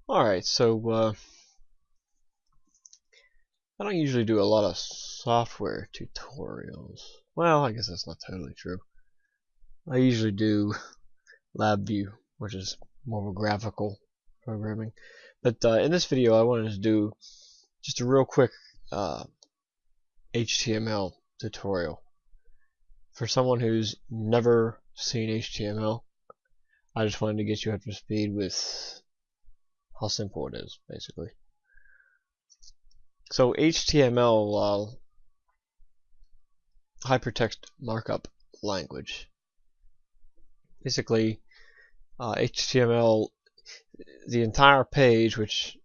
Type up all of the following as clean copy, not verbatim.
Alright, so I don't usually do a lot of software tutorials. Well, I guess that's not totally true. I usually do LabVIEW, which is more of a graphical programming. But in this video, I wanted to do just a real quick HTML tutorial. For someone who's never seen HTML, I just wanted to get you up to speed with how simple it is, basically. So HTML, hypertext markup language. Basically, HTML, the entire page, which,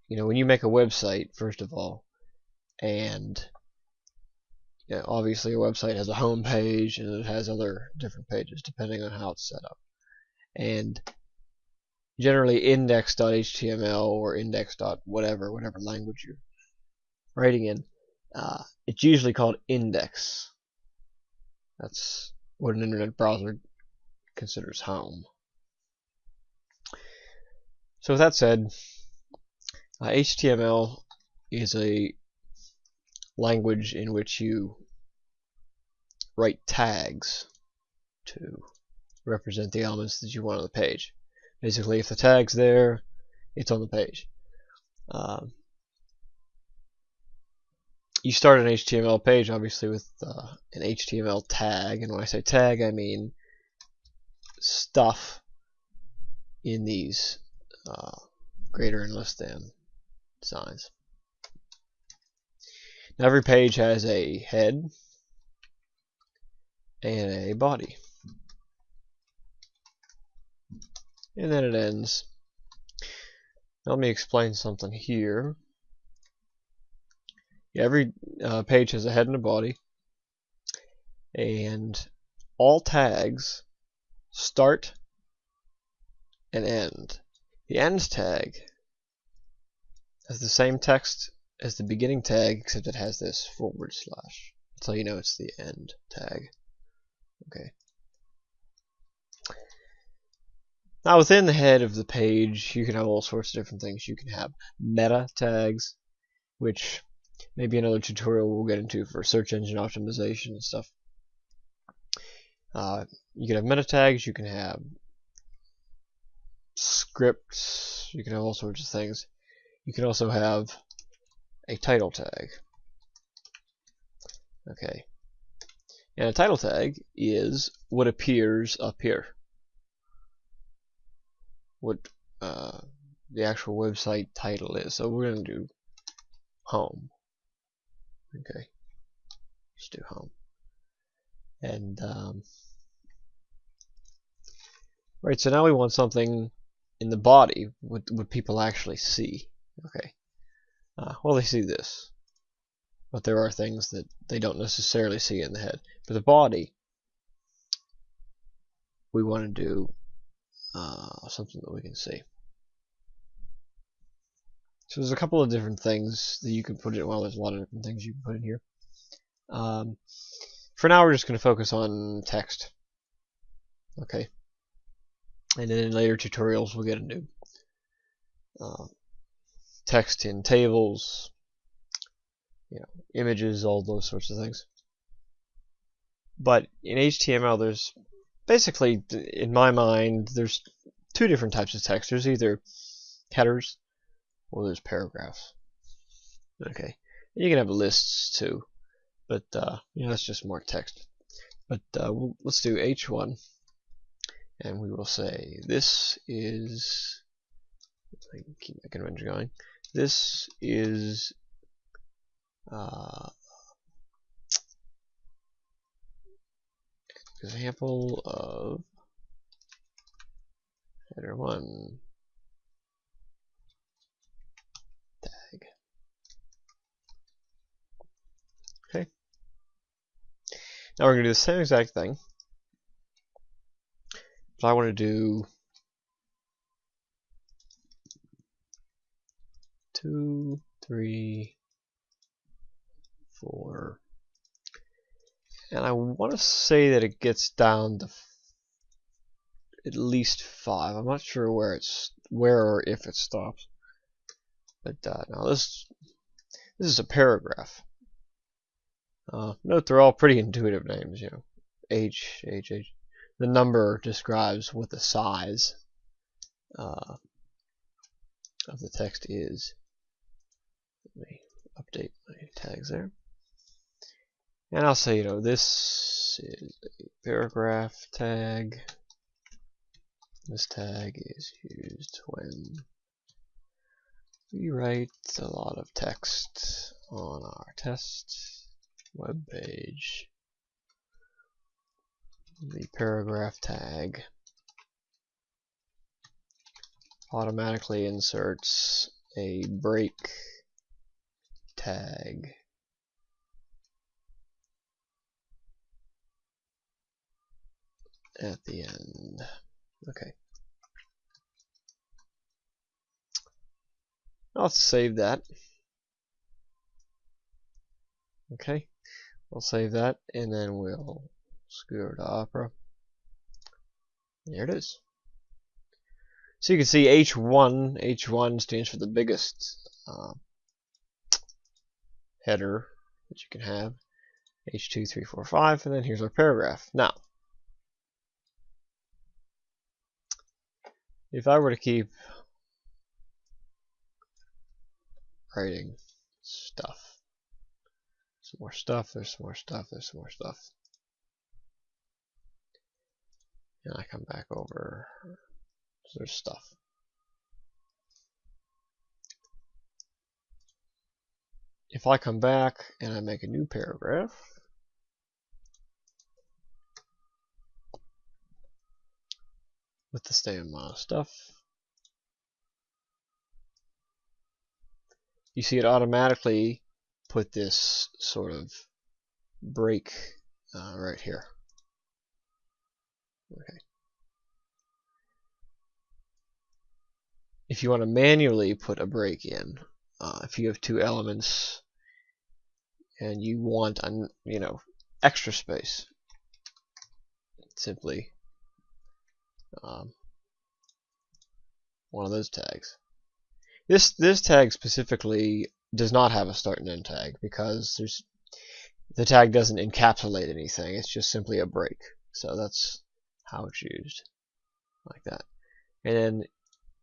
when you make a website, first of all, and obviously a website has a home page and it has other different pages depending on how it's set up. And generally index.html or index.whatever language you're writing in, it's usually called index. That's what an internet browser considers home. So with that said, HTML is a language in which you write tags to represent the elements that you want on the page. Basically, if the tag's there, it's on the page. You start an HTML page, obviously, with an HTML tag, and when I say tag, I mean stuff in these greater and less than signs. Now, every page has a head and a body, and then it ends. Now, let me explain something here. Every page has a head and a body, and all tags start and end. The end tag has the same text as the beginning tag, except it has this /. That's how you know it's the end tag. Okay. Now, within the head of the page, you can have all sorts of different things. You can have meta tags, which maybe another tutorial we'll get into for search engine optimization and stuff. You can have meta tags, you can have scripts, you can have all sorts of things. You can also have a title tag. Okay. And a title tag is what appears up here. What the actual website title is. So we're going to do home. Okay. Let's do home. And right, so now we want something in the body, what people actually see. Okay. Well, they see this, but there are things that they don't necessarily see in the head. For the body, we want to do something that we can see. So there's a couple of different things that you can put in. Well, there's a lot of different things you can put in here. For now, we're just going to focus on text. Okay. And then in later tutorials, we'll get into text in tables, images, all those sorts of things. But in HTML, there's basically, in my mind, there's two different types of text. There's either headers or there's paragraphs. Okay, you can have lists too, but that's just more text. But let's do H1, and we will say this is. I can keep my convention going. This is example of header 1 tag. Okay. Now we're going to do the same exact thing, but I want to do 2, 3, 4, and I want to say that it gets down to at least 5. I'm not sure where or if it stops. But now this is a paragraph. Note they're all pretty intuitive names, you know. H, H, H. The number describes what the size of the text is. Let me update my tags there. And I'll say, you know, this is a paragraph tag. This tag is used when we write a lot of text on our test web page. The paragraph tag automatically inserts a break tag at the end. Okay. Let's save that. Okay. We'll save that and then we'll scoot over to Opera. There it is. So you can see H1 stands for the biggest header that you can have. H2, 3, 4, 5, and then here's our paragraph. Now, if I were to keep writing stuff, some more stuff, there's some more stuff, there's some more stuff, and I come back over, so there's stuff. If I come back and I make a new paragraph, with the same amount of stuff, you see it automatically put this sort of break right here. Okay. If you want to manually put a break in, if you have two elements and you want extra space, simply one of those tags. This tag specifically does not have a start and end tag because the tag doesn't encapsulate anything. It's just simply a break. So that's how it's used, like that. And then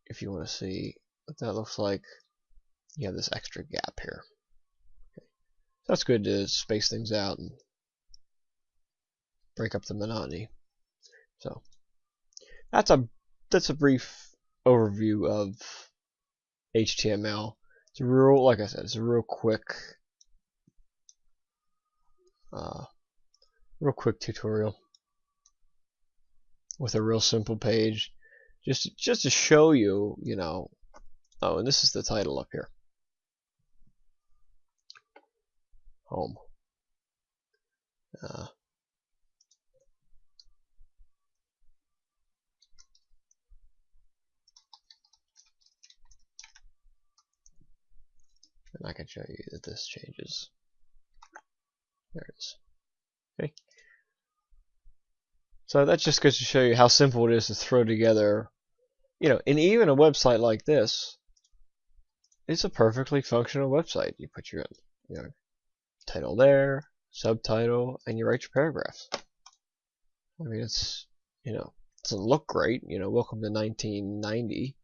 if you want to see what that looks like, you have this extra gap here. Okay. So that's good to space things out and break up the monotony. So that's a brief overview of HTML. It's a real, like I said, it's a real quick tutorial with a real simple page, just to show you, oh, and this is the title up here, home. And I can show you that this changes. There it is. Okay. So that just goes to show you how simple it is to throw together, and even a website like this, it's a perfectly functional website. You put your title there, subtitle, and you write your paragraphs. I mean, it's, it doesn't look great, welcome to 1990,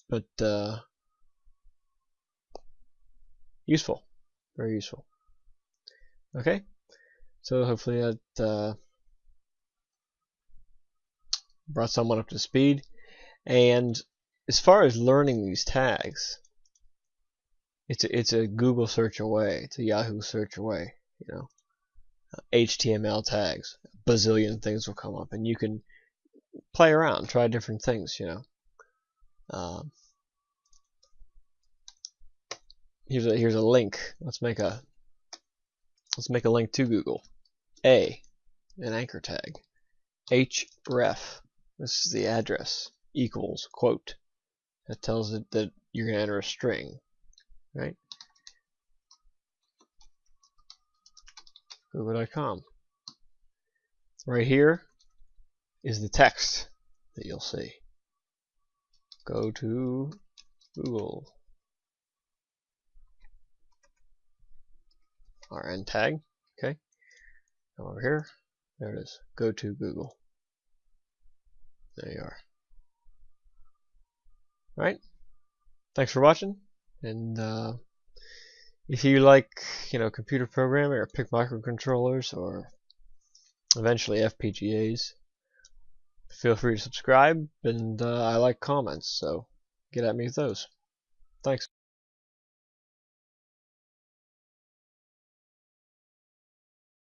but useful, very useful. Okay, so hopefully that brought someone up to speed. And as far as learning these tags, it's a Google search away, it's a Yahoo search away. HTML tags, a bazillion things will come up, and you can play around, try different things. Here's a link. Let's make a link to Google. An anchor tag. href, this is the address, equals quote. That tells it that you're going to enter a string, right? Google.com. Right here is the text that you'll see. Go to Google. RN tag. Okay. Come over here. There it is. Go to Google. There you are. Alright. Thanks for watching. And if you like, computer programming or PIC microcontrollers or eventually FPGAs, feel free to subscribe. And I like comments, so get at me with those. Thanks.